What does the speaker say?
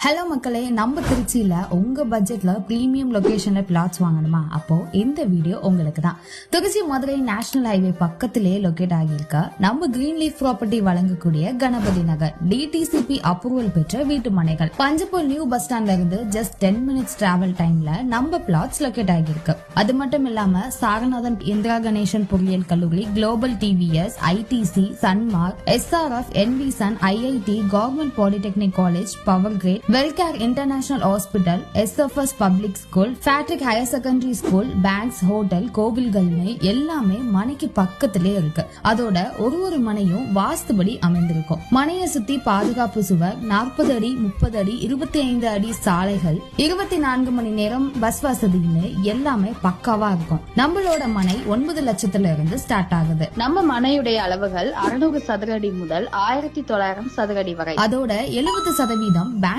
Hello மக்களே, நம்ம திருச்சியில உங்க பட்ஜெட்ல பிரீமியம் லொகேஷன்ல பிளாட்ஸ் வாங்கணுமா? அப்போ இந்த வீடியோ உங்களுக்கு தான். திருச்சி மதுரை நேஷனல் ஹைவே பக்கத்திலே லொகேட் ஆகியிருக்க நம்ம கிரீன் லீஃப் ப்ராப்பர்ட்டி வழங்கக்கூடிய கணபதி நகர் டிடிசிபி அப்ரூவல் பெற்ற வீட்டு மனைகள் பஞ்சப்பூர் நியூ பஸ் ஸ்டாண்ட்ல இருந்து ஜஸ்ட் 10 மினிட்ஸ் டிராவல் டைம்ல நம்ம பிளாட்ஸ் லொகேட் ஆகியிருக்கு. அது மட்டும் இல்லாம சாரநாதன் இந்திரா கணேசன் பொறியியல் கல்லூரி, global TVS, ITC, Sanmar, SRF, Envision, IIT, government polytechnic college, power grid, Welcare international hospital, SFS public school, Patrick higher secondary school, banks, hotel, கோவில்கள்னு எல்லாமே மனைக்கு பக்கத்திலே இருக்கு. அதோட ஒரு மனையும் வாஸ்துபடி அமைந்திருக்கும். மனையை சுத்தி பாதுகாப்பு சுவர், 40 அடி, 30 அடி, 25 அடி சாலைகள், 24 மணி நேரம் பஸ் வசதின்னு எல்லாமே பக்காவா இருக்கும். நம்மளோட மனை 9 லட்சத்துல இருந்து ஸ்டார்ட் ஆகுது. நம்ம மனையுடைய அளவுகள் 600 சதுர அடி முதல் 1900 சதுர அடி வரை. அதோட 70% பேங்க்